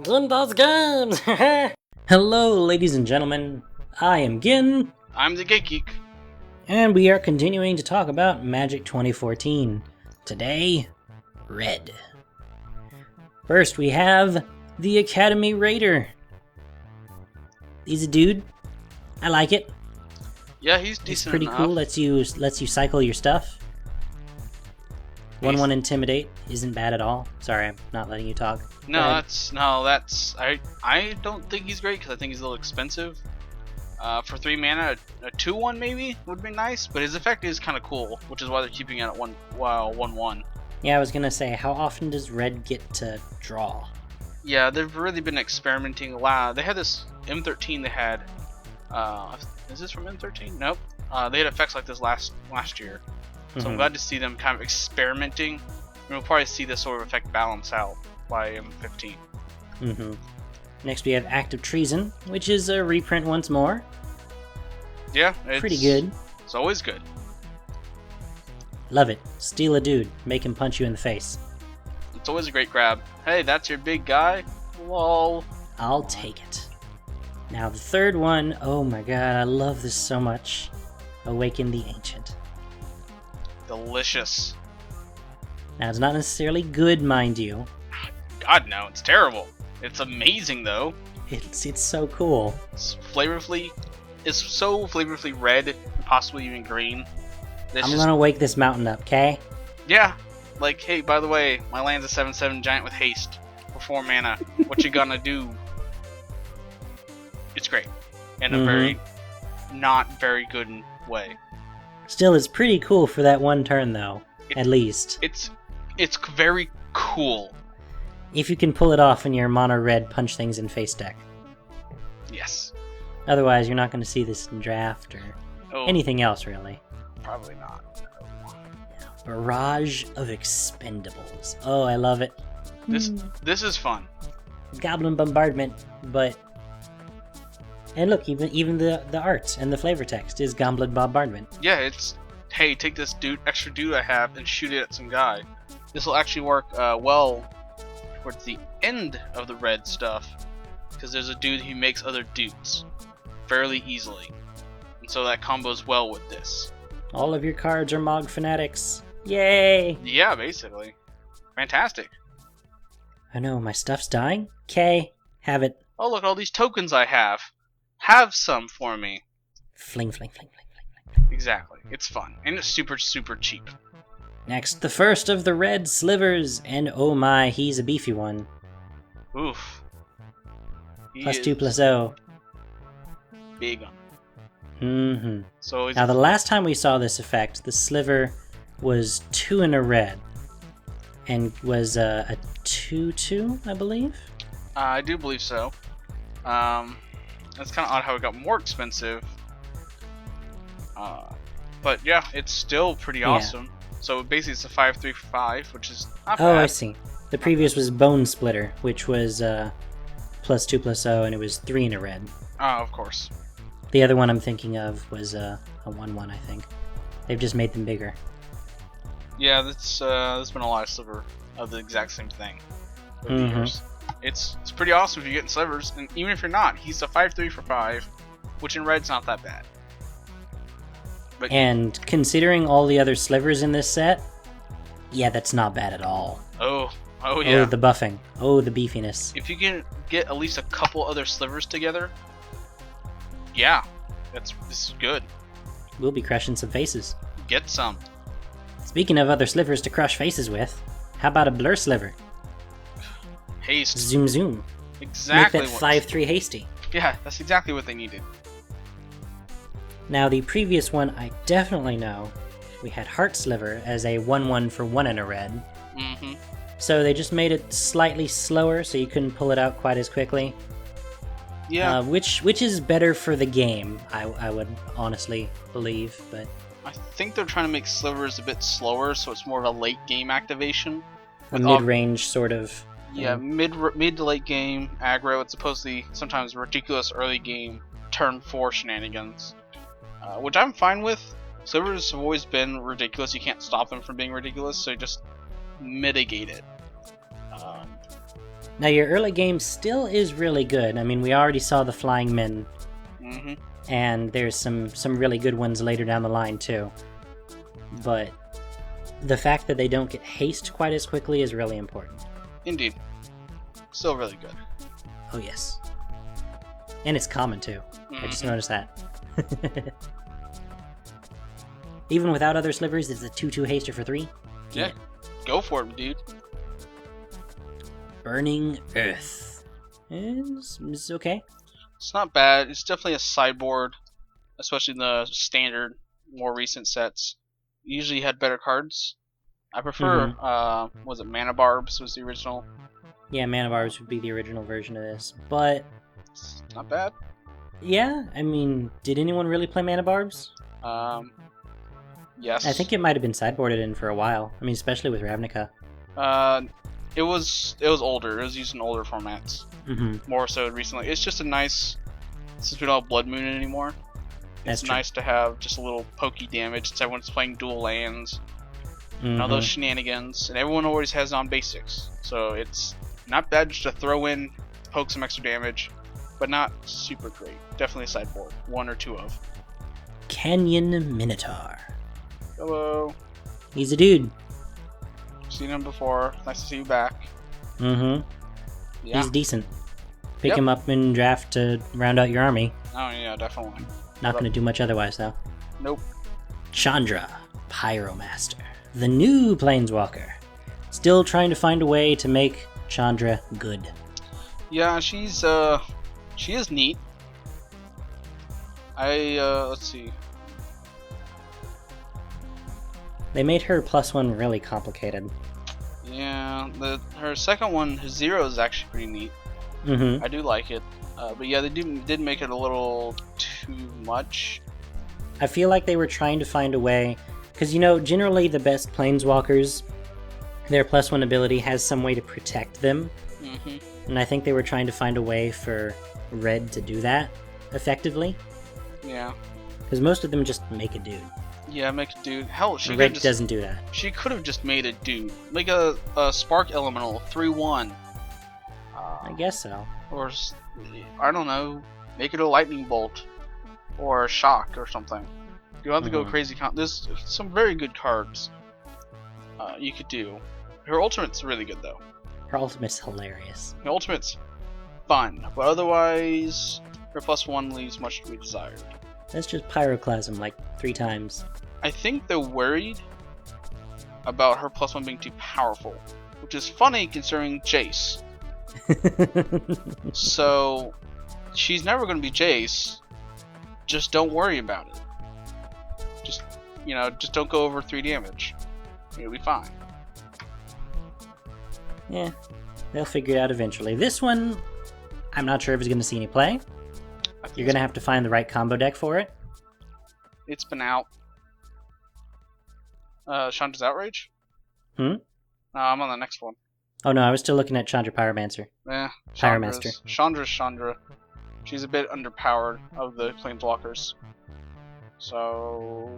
Ginda's Games! Hello, ladies and gentlemen. I am Gin. I'm the GateGeek. And we are continuing to talk about Magic 2014. Today, Red. First, we have the Academy Raider. He's a dude. I like it. Yeah, he's decent. It's pretty enough. cool. Lets you cycle your stuff. 1/1 Intimidate isn't bad at all. Sorry, I'm not letting you talk. No, that's I don't think he's great because I think he's a little expensive. For 3 mana, a 2/1 maybe would be nice, but his effect is kind of cool, which is why they're keeping it at 1/1. Yeah, I was gonna say, how often does Red get to draw? Yeah, they've really been experimenting a lot. They had this M13. They had, is this from M13? Nope. They had effects like this last year. So I'm glad to see them kind of experimenting. And we'll probably see this sort of effect balance out by M15. Next we have Act of Treason, which is a reprint once more. Yeah, it's pretty good. It's always good. Love it. Steal a dude, make him punch you in the face. It's always a great grab. Hey, that's your big guy? Lol. I'll take it. Now the third one, oh my god, I love this so much. Awaken the Ancient. Delicious. Now it's not necessarily good, mind you. God no, it's terrible. It's amazing though. It's so cool. It's so flavorfully red, and possibly even green. I'm gonna wake this mountain up, okay? Yeah. Like, hey, by the way, my land's a 7/7 giant with haste for 4 mana. What you gonna do? It's great. In a very not very good way. Still, it's pretty cool for that one turn though. At least. It's very cool. If you can pull it off in your mono red punch things in face deck. Yes. Otherwise, you're not going to see this in draft or anything else, really. Probably not. Barrage of Expendables. Oh, I love it. This is fun. Goblin Bombardment, but... And look, even the art and the flavor text is Goblin Bombardment. Yeah, it's, hey, take this extra dude I have and shoot it at some guy. This will actually work well towards the end of the red stuff, because there's a dude who makes other dudes fairly easily, and so that combos well with this. All of your cards are Mog Fanatics. Yay! Yeah, basically. Fantastic. I know, my stuff's dying. Okay, have it. Oh, look at all these tokens I have. Have some for me. Fling, fling, fling, fling, fling, fling. Exactly. It's fun, and it's super, super cheap. Next, the first of the red slivers, and oh my, he's a beefy one. Oof. +2/+0. Big one. So now the last time we saw this effect, the sliver was 2 in a red, and was a 2/2, I believe? I do believe so. That's kind of odd how it got more expensive. But yeah, it's still pretty awesome. So basically it's a 5/3 for 5, which is not bad. Oh, I see. The previous was Bone Splitter, which was +2/+0, and it was 3 in a red. Oh, of course. The other one I'm thinking of was a 1/1, I think. They've just made them bigger. Yeah, there's been a lot of Sliver of the exact same thing over the years. It's pretty awesome if you're getting slivers, and even if you're not, he's a 5/3 for 5, which in red's not that bad. But and considering all the other slivers in this set, yeah, that's not bad at all. Oh yeah. Oh, the buffing. Oh, the beefiness. If you can get at least a couple other slivers together, yeah, this is good. We'll be crushing some faces. Get some. Speaking of other slivers to crush faces with, how about a blur sliver? Haste. Zoom zoom. Exactly. Make that 5/3 hasty. Yeah, that's exactly what they needed. Now the previous one I definitely know. We had Heart Sliver as a 1/1 for 1 in a red. So they just made it slightly slower so you couldn't pull it out quite as quickly. Yeah. Which is better for the game, I would honestly believe, but... I think they're trying to make slivers a bit slower, so it's more of a late game activation. A mid-range sort of... Yeah, mid to late game aggro. It's supposedly sometimes ridiculous early game turn 4 shenanigans, which I'm fine with. Slivers have always been ridiculous. You can't stop them from being ridiculous, so just mitigate it. Now, your early game still is really good. I mean, we already saw the Flying Men, and there's some really good ones later down the line, too. But the fact that they don't get haste quite as quickly is really important. Indeed. Still really good. Oh, yes. And it's common, too. I just noticed that. Even without other slivers, it's a 2-2 haster for 3? Yeah. Go for it, dude. Burning Earth. It's okay. It's not bad. It's definitely a sideboard, especially in the standard, more recent sets. Usually had better cards. I prefer, was it Mana Barbs was the original? Yeah, Mana Barbs would be the original version of this, but... It's not bad. Yeah, I mean, did anyone really play Mana Barbs? Yes. I think it might have been sideboarded in for a while. I mean, especially with Ravnica. It was older. It was used in older formats. More so recently. It's just a nice, since we don't have Blood Moon anymore, it's nice to have just a little pokey damage since everyone's playing dual lands and all those shenanigans, and everyone always has on basics. So it's not bad just to throw in, poke some extra damage, but not super great. Definitely a sideboard. 1 or 2 of. Canyon Minotaur. Hello. He's a dude. Seen him before. Nice to see you back. Yeah. He's decent. Pick Yep. him up in draft to round out your army. Oh yeah, definitely. Not going to do much otherwise, though. Nope. Chandra, Pyromaster. The new Planeswalker. Still trying to find a way to make Chandra good. Yeah, she is neat. Let's see. They made her +1 really complicated. Yeah, her second one, her 0, is actually pretty neat. I do like it. But yeah, they did make it a little too much. I feel like they were trying to find a way, because generally the best Planeswalkers, their +1 ability has some way to protect them. And I think they were trying to find a way for Red to do that effectively. Yeah. Because most of them just make a dude. Yeah, make a dude. Hell, Red doesn't do that. She could have just made a dude. Make a Spark Elemental 3/1. I guess so. Or, I don't know, make it a Lightning Bolt. Or a Shock or something. You don't have to go crazy. There's some very good cards you could do. Her ultimate's really good, though. Her ultimate's hilarious. Her ultimate's fun, but otherwise, her +1 leaves much to be desired. That's just Pyroclasm like 3 times. I think they're worried about her +1 being too powerful, which is funny considering Jace. So, she's never going to be Jace. Just don't worry about it. Just don't go over 3 damage. You'll be fine. Yeah, they'll figure it out eventually. This one, I'm not sure if it's going to see any play. You're going to have to find the right combo deck for it. It's been out. Chandra's Outrage? No, I'm on the next one. Oh no, I was still looking at Chandra Pyromancer. Pyromaster. Chandra's Chandra. She's a bit underpowered of the Planeswalkers. So,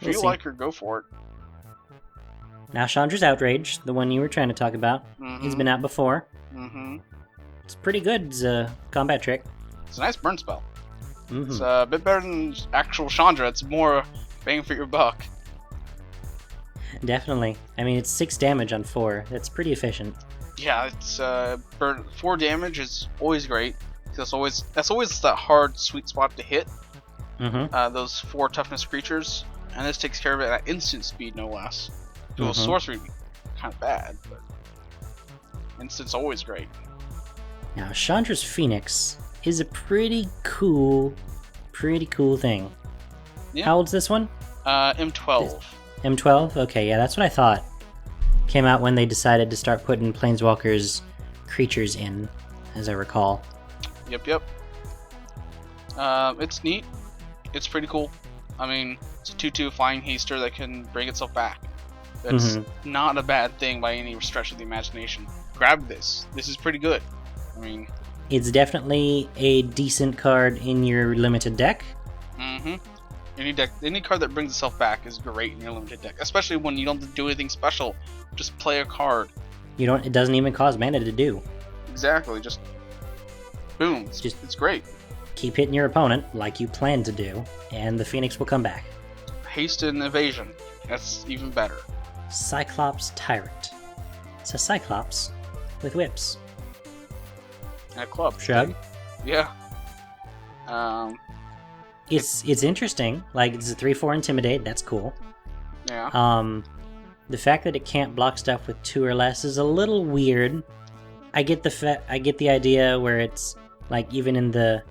if you like her, go for it. Now Chandra's Outrage, the one you were trying to talk about, he's been out before. It's pretty good as a combat trick. It's a nice burn spell. It's a bit better than actual Chandra. It's more bang for your buck. Definitely. I mean, it's 6 damage on 4. That's pretty efficient. Yeah, it's 4 damage is always great. That's always that hard sweet spot to hit. Those 4 toughness creatures, and this takes care of it at instant speed, no less. So sorcery kind of bad, but instant's always great. Now, Chandra's Phoenix is a pretty cool thing. Yeah. How old's this one? M12. M12? Okay, yeah, that's what I thought. Came out when they decided to start putting Planeswalkers creatures in, as I recall. Yep. It's neat. It's pretty cool. I mean, it's a 2/2 flying haster that can bring itself back. That's not a bad thing by any stretch of the imagination. Grab this. This is pretty good. I mean, it's definitely a decent card in your limited deck. Any card that brings itself back is great in your limited deck, especially when you don't do anything special. Just play a card. It doesn't even cost mana to do. Exactly, just boom. It's great. Keep hitting your opponent like you plan to do, and the Phoenix will come back. Haste and evasion. That's even better. Cyclops Tyrant. It's a Cyclops with whips. And a club. Shrug. Yeah. It's interesting. Like, it's a 3/4 Intimidate. That's cool. Yeah. The fact that it can't block stuff with 2 or less is a little weird. I get the idea where it's like, even in the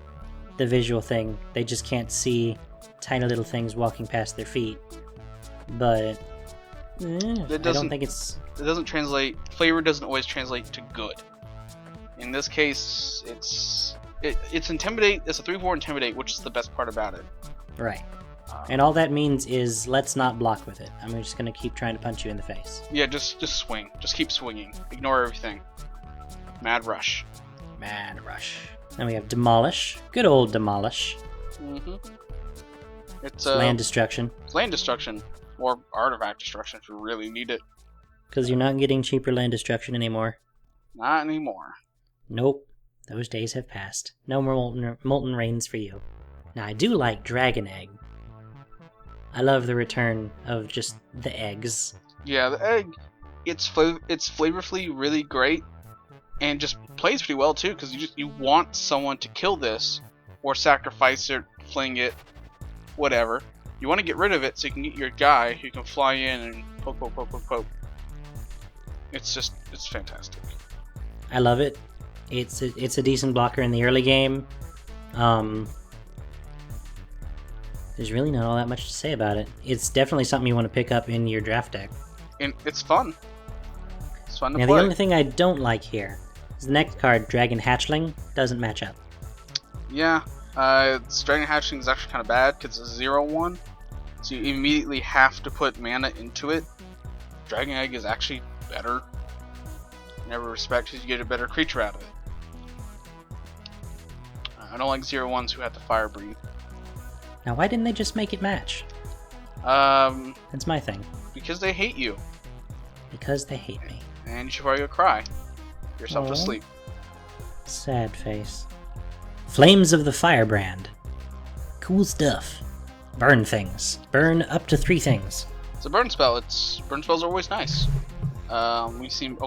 visual thing, they just can't see tiny little things walking past their feet. But I don't think it's... It doesn't translate... Flavor doesn't always translate to good. In this case, it's Intimidate. It's a 3/4 Intimidate, which is the best part about it. Right. And all that means is, let's not block with it. I'm just going to keep trying to punch you in the face. Yeah, just swing. Just keep swinging. Ignore everything. Mad Rush. Mad Rush. Then we have Demolish. Good old Demolish. Mm-hmm. It's land destruction. Land destruction. Or artifact destruction if you really need it. Because you're not getting cheaper land destruction anymore. Not anymore. Nope. Those days have passed. No more molten rains for you. Now, I do like Dragon Egg. I love the return of just the eggs. Yeah, the egg, it's flavorfully really great, and just plays pretty well too, because you want someone to kill this, or sacrifice it, fling it, whatever. You want to get rid of it so you can get your guy who can fly in and poke, poke, poke, poke, poke. It's fantastic. I love it. It's a decent blocker in the early game. There's really not all that much to say about it. It's definitely something you want to pick up in your draft deck. And it's fun. It's fun to play. Now, the only thing I don't like here is the next card, Dragon Hatchling, doesn't match up. Yeah, Dragon Hatchling is actually kind of bad because it's a 0/1. So you immediately have to put mana into it. Dragon Egg is actually better in every respect because you get a better creature out of it. I don't like 0/1s who have to fire breathe. Now, why didn't they just make it match? That's my thing. Because they hate you. Because they hate me. And you should probably go cry yourself to Aww. sleep. Sad face. Flames of the Firebrand. Cool stuff. Burn things. Burn up to 3 things. It's a burn spell. Burn spells are always nice. We seem,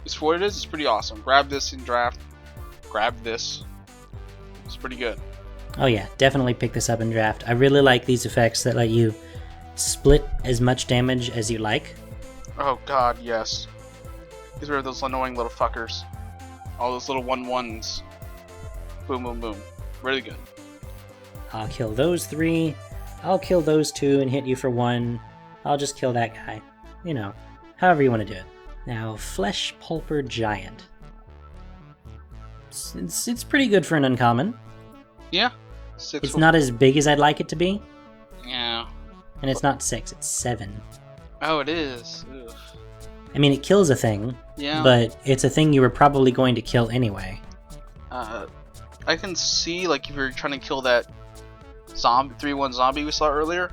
it's what it is. It's pretty awesome. Grab this in draft. Grab this. It's pretty good. Oh yeah, definitely pick this up in draft. I really like these effects that let you split as much damage as you like. Oh god, yes. These are those annoying little fuckers. All those little 1/1s. Boom, boom, boom. Really good. I'll kill those 3. I'll kill those 2 and hit you for 1. I'll just kill that guy. You know, however you want to do it. Now, Flesh Pulper Giant. It's pretty good for an uncommon. Yeah. It's not as big as I'd like it to be. Yeah. And it's not 6, it's 7. Oh, it is. Ugh. I mean, it kills a thing. Yeah. But it's a thing you were probably going to kill anyway. I can see, like, if you're trying to kill that 3/1 zombie we saw earlier,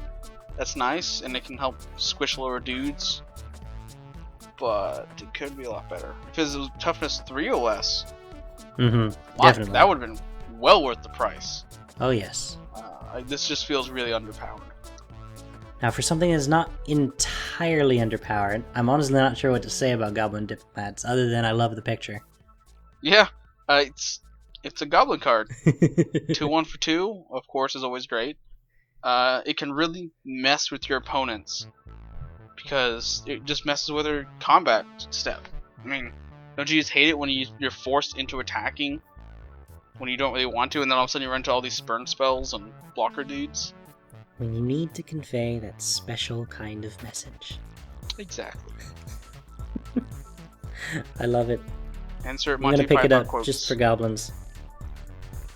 that's nice, and it can help squish lower dudes. But it could be a lot better. If it was toughness 3 or less, definitely. That would have been well worth the price. Oh, yes. This just feels really underpowered. Now, for something that's not entirely underpowered, I'm honestly not sure what to say about Goblin Diplomats, other than I love the picture. Yeah, it's a Goblin card. 2/1 for 2, of course, is always great. It can really mess with your opponents, because it just messes with their combat step. I mean, don't you just hate it when you're forced into attacking when you don't really want to, and then all of a sudden you run into all these spurn spells and blocker dudes? When you need to convey that special kind of message. Exactly. I love it. Insert I'm Monty gonna pick it Python up quotes. just for goblins.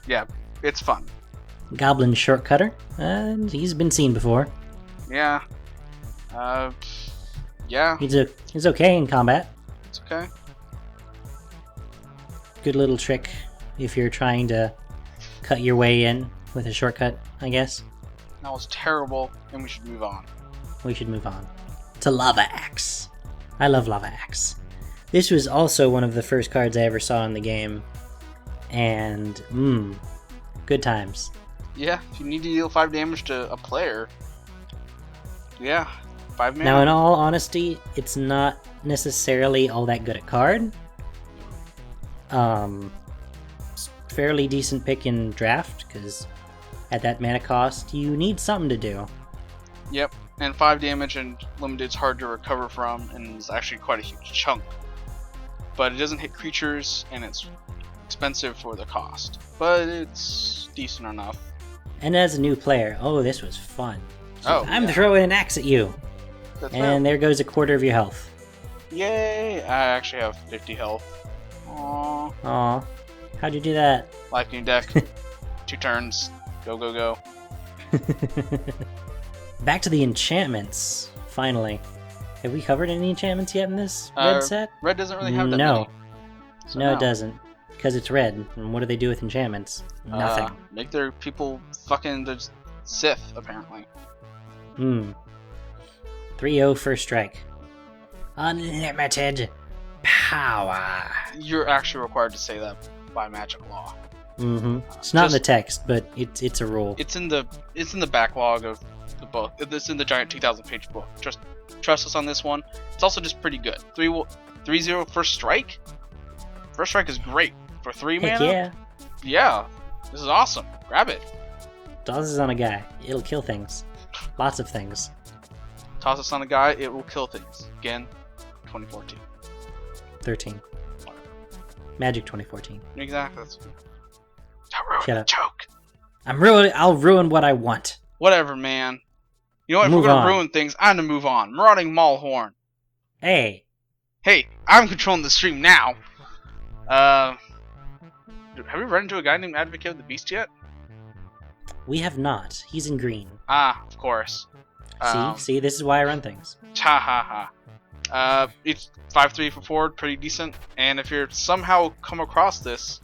Yeah, it's fun. Goblin Shortcutter. He's been seen before. Yeah. Yeah. He's okay in combat. It's okay. Good little trick if you're trying to cut your way in with a shortcut, I guess. That was terrible, and we should move on. We should move on to Lava Axe. I love Lava Axe. This was also one of the first cards I ever saw in the game. And, good times. Yeah, if you need to deal 5 damage to a player, yeah, 5 mana. Now, in all honesty, it's not necessarily all that good a card. Fairly decent pick in draft, because at that mana cost, you need something to do. Yep, and 5 damage and limited's hard to recover from, and is actually quite a huge chunk. But it doesn't hit creatures, and it's expensive for the cost. But it's decent enough. And as a new player, oh, this was fun. Oh, I'm throwing an axe at you. That's And there goes a quarter of your health. Yay! I actually have 50 health. Aww. Aw. How'd you do that? Life game deck. 2 turns. Go, go, go. Back to the enchantments, finally. Have we covered any enchantments yet in this red set? Red doesn't really have that many. So no, it doesn't. Because it's red. And what do they do with enchantments? Nothing. Make their people fucking the Sith, apparently. 3-0 first strike. Unlimited power. You're actually required to say that by magic law. It's not in the text, but it's a rule. It's in the backlog of the book. It's in the giant 2,000-page book. Trust us on this one. It's also just pretty good. 3-0 first strike. First strike is great for 3 Heck mana. yeah. Yeah, this is awesome. Grab it. Tosses on a guy. It'll kill things. Lots of things. Toss us on a guy. It will kill things. Again, 2014. 13. Magic 2014. Exactly. Don't ruin Shut the up. joke. I'll ruin what I want. Whatever, man. You know what? If Move we're gonna on. ruin things, I'm gonna move on. Marauding Maulhorn. Hey. Hey, I'm controlling the stream now. Have we run into a guy named Advocate of the Beast yet? We have not. He's in green. Ah, of course. See, this is why I run things. Ha ha ha. It's 5/3 for forward, pretty decent. And if you're somehow come across this,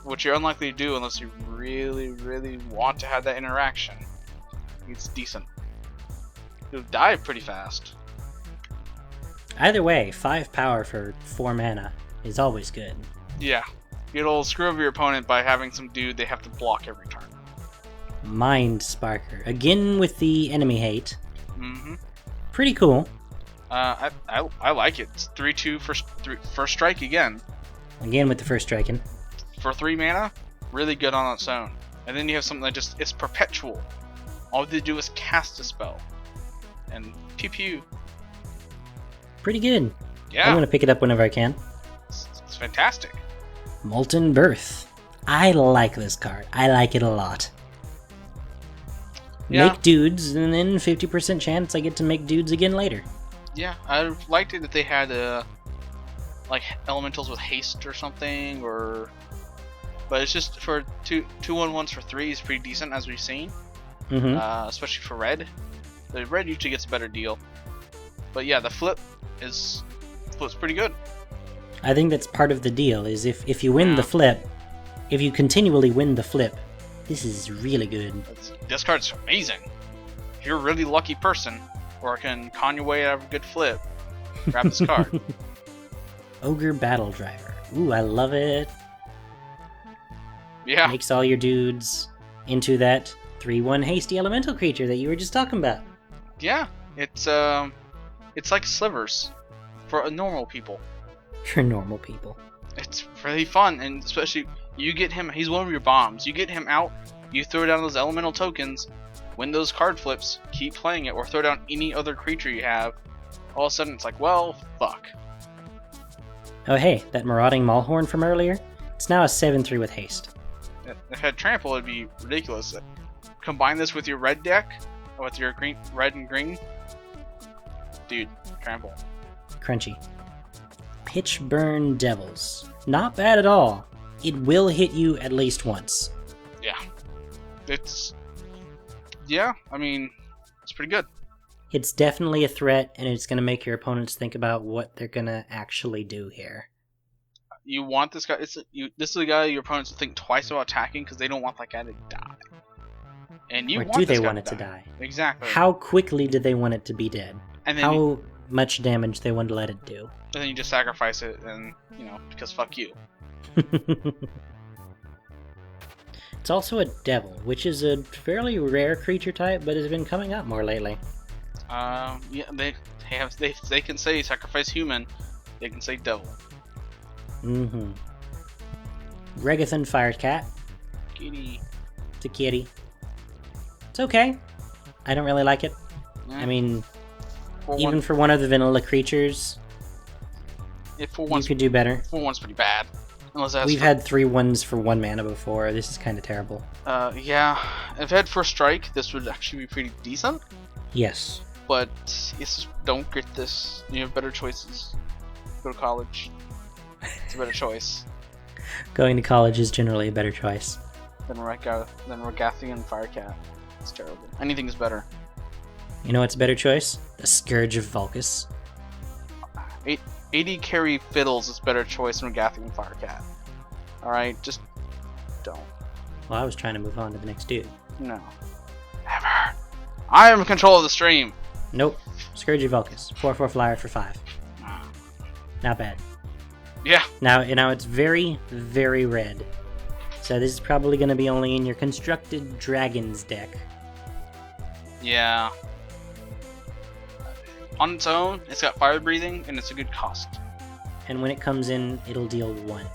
which you're unlikely to do unless you really, really want to have that interaction, it's decent. You'll die pretty fast. Either way, 5 power for 4 mana is always good. Yeah. It'll screw over your opponent by having some dude they have to block every turn. Mind Sparker. Again with the enemy hate. Mm-hmm. Pretty cool. I like it. It's 3/2 first strike again. Again with the first striking. For 3 mana, really good on its own. And then you have something that it's perpetual. All they do is cast a spell. And pew pew. Pretty good. Yeah. I'm gonna pick it up whenever I can. It's fantastic. Molten Birth. I like this card. I like it a lot. Yeah. Make dudes, and then 50% chance I get to make dudes again later. Yeah, I liked it that they had like elementals with haste or something, but it's just for 2/1/1s for 3 is pretty decent as we've seen. Especially for red. The red usually gets a better deal. But yeah, the flips pretty good. I think that's part of the deal, is if you win the flip, if you continually win the flip, this is really good. This card's amazing. If you're a really lucky person, or can con your way out of a good flip, grab this card. Ogre Battle Driver. Ooh, I love it. Yeah. Makes all your dudes into that 3/1 hasty elemental creature that you were just talking about. Yeah. It's like slivers for normal people. For normal people. It's really fun, and especially you get him. He's one of your bombs. You get him out. You throw down those elemental tokens. Win those card flips. Keep playing it, or throw down any other creature you have. All of a sudden, it's like, well, fuck. Oh hey, that Marauding Maulhorn from earlier? It's now a 7/3 with haste. If it had trample, it'd be ridiculous. Combine this with your red deck, or with your red and green. Dude, trample. Crunchy. Pitchburn Devils. Not bad at all. It will hit you at least once. Yeah. I mean, it's pretty good. It's definitely a threat, and it's going to make your opponents think about what they're going to actually do here. You want this guy. This is a guy your opponents will think twice about attacking because they don't want that guy to die. And you or want do this they guy want it to die? Exactly. How quickly do they want it to be dead? And then How much damage they wanted to let it do. And then you just sacrifice it, and, because fuck you. It's also a devil, which is a fairly rare creature type, but has been coming up more lately. Yeah, they can say sacrifice human, they can say devil. Mm-hmm. Regathan Firecat. Kitty. It's a kitty. It's okay. I don't really like it. Yeah. I mean, even for one of the vanilla creatures, you could do better. 4/1's pretty bad. We've had 3/1s for 1 mana before. This is kind of terrible. Yeah. If it had first strike, this would actually be pretty decent. Yes. But it's just, don't get this. You have better choices. Go to college. It's a better choice. Going to college is generally a better choice. Than Regathian Firecat. It's terrible. Anything is better. You know what's a better choice? The Scourge of Vulcus. 80 carry Fiddles is better choice than Regathian Firecat. Alright, just don't. Well, I was trying to move on to the next dude. No. Never. I am in control of the stream. Nope. Scourge of Vulcus. 4/4 flyer for 5. Not bad. Yeah. Now it's very, very red. So this is probably going to be only in your constructed dragons deck. Yeah. On its own, it's got fire breathing, and it's a good cost. And when it comes in, it'll deal 1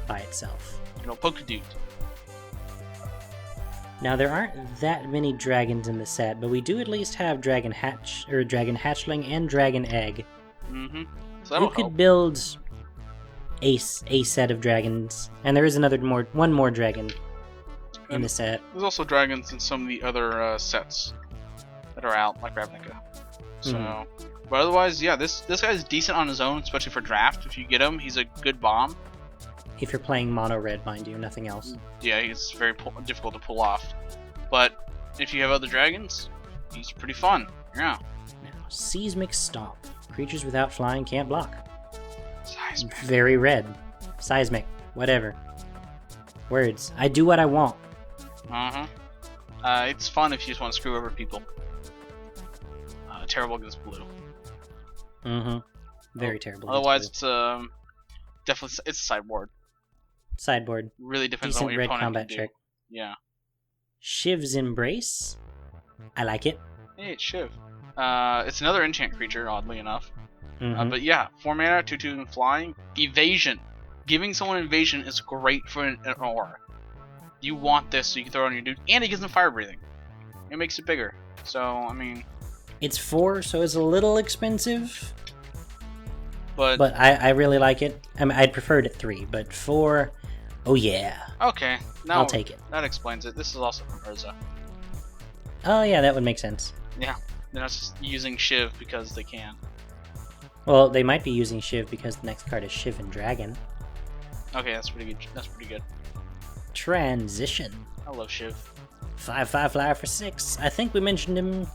by itself. It'll poke a dude. Now there aren't that many dragons in the set, but we do at least have Dragon Hatchling and Dragon Egg. Mm-hmm. So that'll you could help. build a set of dragons, and there is one more dragon in the set. There's also dragons in some of the other sets that are out, like Ravnica. So, but otherwise, yeah, this guy's decent on his own, especially for draft. If you get him, he's a good bomb. If you're playing mono red, mind you, nothing else. Yeah, he's very difficult to pull off. But if you have other dragons, he's pretty fun. Yeah. Now, Seismic Stomp. Creatures without flying can't block. Seismic. Very red. Seismic. Whatever. Words. I do what I want. Uh-huh. It's fun if you just want to screw over people. Terrible against blue. Mm-hmm. Very terrible. Otherwise, it's definitely it's a sideboard. Sideboard. Really depends Decent on what your red opponent combat can do. trick. Yeah. Shiv's Embrace. I like it. Hey, it's Shiv. It's another enchant creature, oddly enough. Mm-hmm. But yeah, 4 mana, 2/2 and flying. Evasion. Giving someone evasion is great for an aura. You want this so you can throw it on your dude, and it gives them fire breathing. It makes it bigger. So, I mean... It's 4, so it's a little expensive. But I really like it. I mean, I'd prefer it at 3, but 4, oh yeah. Okay, now I'll take it. That explains it. This is also from Urza. Oh yeah, that would make sense. Yeah, they're not just using Shiv because they can. Well, they might be using Shiv because the next card is Shiv and Dragon. Okay, that's pretty good. That's pretty good. Transition. I love Shiv. 5/5 flyer for 6. I think we mentioned him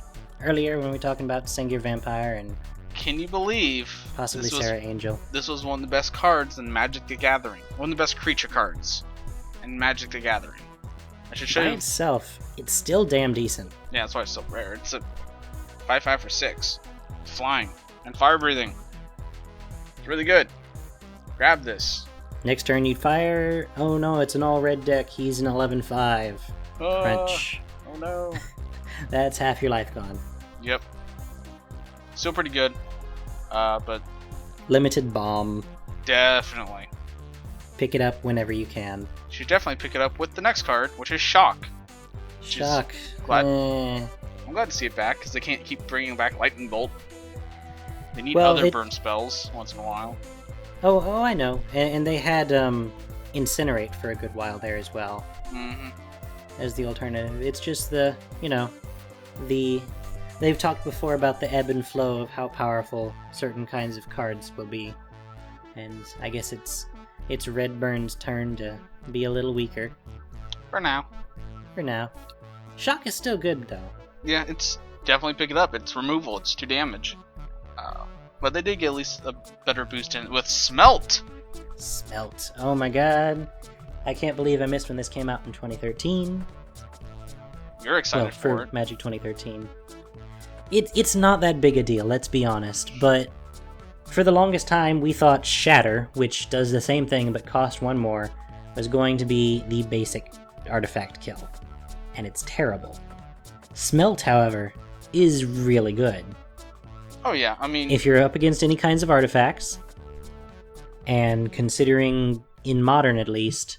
earlier when we were talking about Sengir Vampire and Can you believe possibly Sarah Angel. This was one of the best cards in Magic the Gathering. One of the best creature cards in Magic the Gathering. I should show By you. itself, it's still damn decent. Yeah, that's why it's so rare. It's a 5/5 for 6. Flying. And fire breathing. It's really good. Grab this. Next turn you'd fire. Oh no, it's an all red deck. He's an 11/5. Crunch. Oh no. That's half your life gone. Yep. Still pretty good. But Limited bomb. definitely. Pick it up whenever you can. You should definitely pick it up with the next card, which is Shock. Shock. Glad- I'm glad to see it back, because they can't keep bringing back Lightning Bolt. They need other burn spells once in a while. Oh, I know. And they had Incinerate for a good while there as well. Mm-hmm. As the alternative. It's just they've talked before about the ebb and flow of how powerful certain kinds of cards will be. And I guess it's Redburn's turn to be a little weaker. For now. For now. Shock is still good though. Yeah, it's definitely pick it up. It's removal. It's 2 damage. But they did get at least a better boost in it with Smelt. Smelt. Oh my god. I can't believe I missed when this came out in 2013. You're excited for it. Magic 2013. It's not that big a deal, let's be honest, but for the longest time we thought Shatter, which does the same thing but cost one more, was going to be the basic artifact kill. And it's terrible. Smelt, however, is really good. Oh yeah, I mean... If you're up against any kinds of artifacts, and considering, in Modern at least,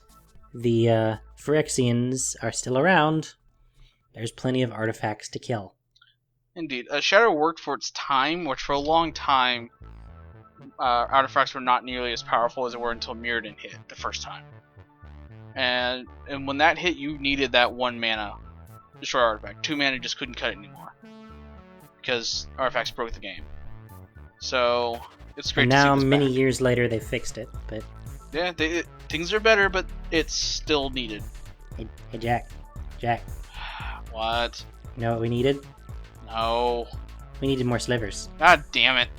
the Phyrexians are still around, there's plenty of artifacts to kill. Indeed. Shadow worked for its time, which for a long time, artifacts were not nearly as powerful as they were until Mirrodin hit the first time. And when that hit, you needed that 1 mana destroy artifact. 2 mana just couldn't cut it anymore, because artifacts broke the game. So it's great and to see now, this many back. years later, they fixed it, but... Yeah, things are better, but it's still needed. Hey Jack, What? you know what we needed? No. We needed more slivers. God damn it.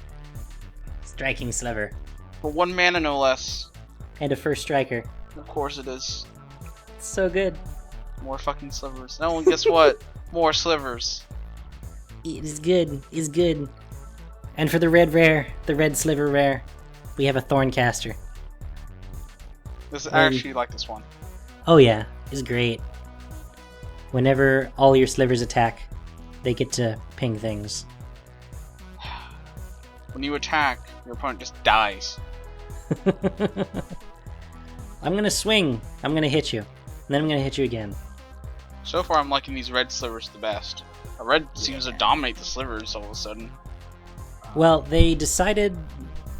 Striking sliver. For 1 mana, no less. And a first striker. Of course it is. It's so good. More fucking slivers. No, and guess what? More slivers. It is good. It's good. And for the red rare, the red sliver rare, we have a Thorncaster. I actually like this one. Oh yeah, it's great. Whenever all your slivers attack, they get to ping things. When you attack, your opponent just dies. I'm gonna swing. I'm gonna hit you. And then I'm gonna hit you again. So far, I'm liking these red slivers the best. Red seems to dominate the slivers all of a sudden. Well, they decided,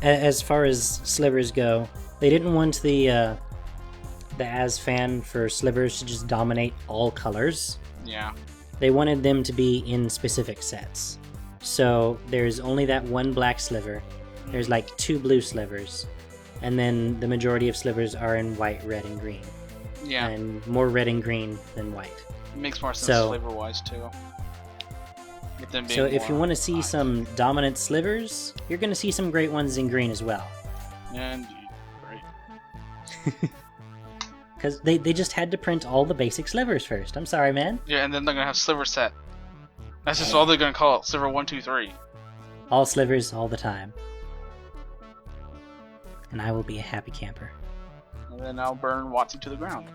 as far as slivers go, they didn't want the Asfan for slivers to just dominate all colors. Yeah. They wanted them to be in specific sets. So there's only that 1 black sliver. There's like 2 blue slivers. And then the majority of slivers are in white, red, and green. Yeah. And more red and green than white. It makes more sense So- flavor-wise, too. With them being So if you more want to see black. some dominant slivers, you're going to see some great ones in green as well. Yeah, indeed. Right. Because they just had to print all the basic slivers first. I'm sorry, man. Yeah, and then they're gonna have sliver set. That's just all they're gonna call it. Sliver 1, 2, 3. All slivers, all the time. And I will be a happy camper. And then I'll burn Watsy to the ground.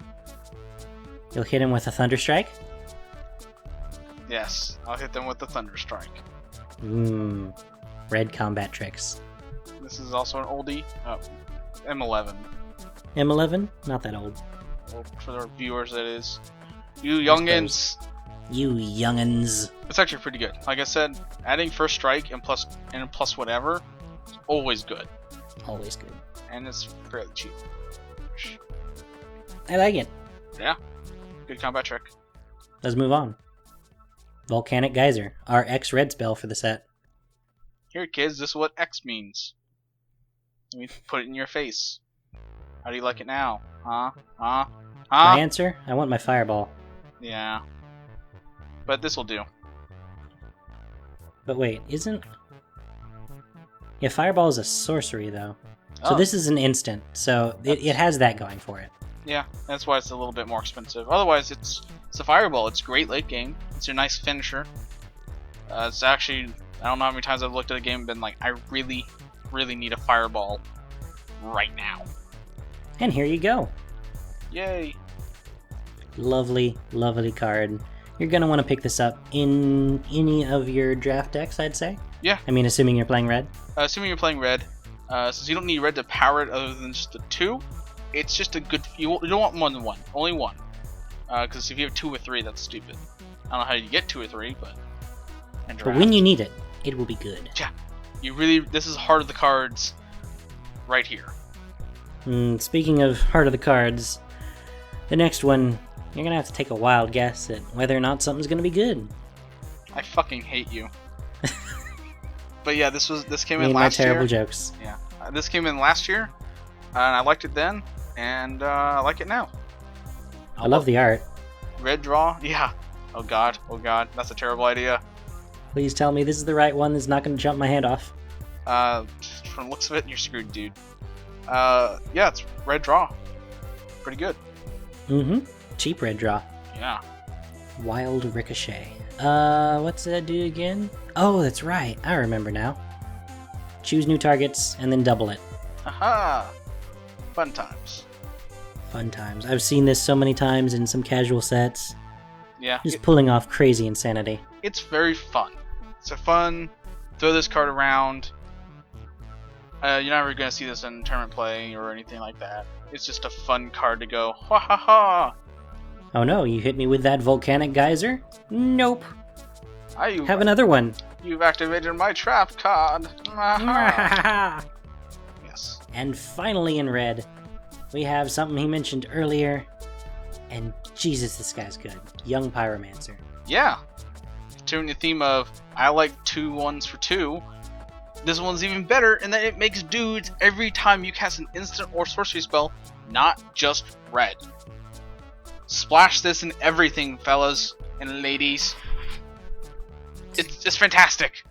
You'll hit him with a Thunderstrike? Yes, I'll hit them with the Thunder Strike. Red combat tricks. This is also an oldie. Oh, M11. M11? Not that old. Well, for the viewers, that is. You youngins. You youngins. It's actually pretty good. Like I said, adding first strike and plus whatever is always good. Always good. And it's fairly cheap. I like it. Yeah. Good combat trick. Let's move on. Volcanic Geyser, our X-Red spell for the set. Here, kids, this is what X means. Let me put it in your face. How do you like it now? Huh? My answer? I want my Fireball. Yeah. But this will do. But wait, isn't... Yeah, Fireball is a sorcery, though. So Oh. this is an instant, so it has that going for it. Yeah, that's why it's a little bit more expensive. Otherwise, it's a Fireball. It's great late game. It's a nice finisher. It's actually... I don't know how many times I've looked at a game and been like, I really, really need a Fireball right now. And here you go. Yay. Lovely, lovely card. You're going to want to pick this up in any of your draft decks, I'd say. Yeah. I mean, assuming you're playing red. Assuming you're playing red, since you don't need red to power it other than just the 2, it's just a good... You don't want more than 1. Only 1. Because if you have 2 or 3, that's stupid. I don't know how you get 2 or 3, but... But when you need it, it will be good. Yeah. You really... This is heart of the cards right here. Speaking of heart of the cards, the next one, you're going to have to take a wild guess at whether or not something's going to be good. I fucking hate you. But yeah, this came Me in and my last year. terrible jokes. Yeah, this came in last year, and I liked it then, and I like it now. I love the art. Red draw, yeah. Oh god, that's a terrible idea. Please tell me this is the right one that's not going to jump my hand off. From the looks of it, you're screwed, dude. Yeah, it's red draw. Pretty good. Cheap red draw. Yeah. Wild Ricochet. What's that do again? Oh, that's right. I remember now. Choose new targets and then double it. Haha! Fun times. Fun times. I've seen this so many times in some casual sets. Yeah. Just pulling off crazy insanity. It's very fun. It's a fun, throw this card around. You're never going to see this in tournament play or anything like that. It's just a fun card to go, ha ha ha! Oh no, you hit me with that volcanic geyser? Nope. Have another one. You've activated my trap card. Yes. And finally in red, we have something he mentioned earlier. And Jesus, this guy's good. Young Pyromancer. Yeah. Continuing the theme of, I like 2/1s for 2. This one's even better in that it makes dudes every time you cast an instant or sorcery spell, not just red. Splash this in everything, fellas and ladies. It's just fantastic.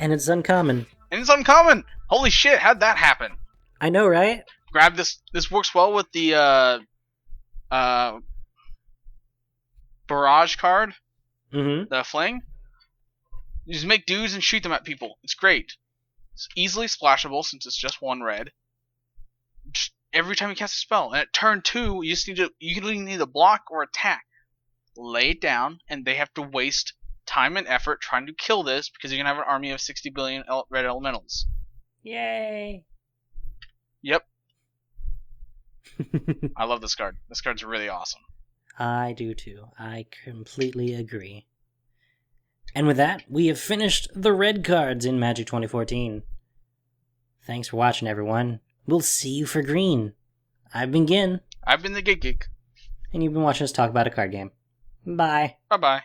And it's uncommon. And it's uncommon! Holy shit, how'd that happen? I know, right? Grab this. This works well with the barrage card. Mm-hmm. The fling. You just make dudes and shoot them at people. It's great. It's easily splashable since it's just one red. Just every time you cast a spell. And at turn 2, you just you can need a block or attack. Lay it down, and they have to waste time and effort trying to kill this because you're gonna have an army of 60 billion red elementals. Yay! Yep. I love this card. This card's really awesome. I do too. I completely agree. And with that, we have finished the red cards in Magic 2014. Thanks for watching, everyone. We'll see you for green. I've been Gin. I've been the GateGeek. And you've been watching us talk about a card game. Bye. Bye-bye.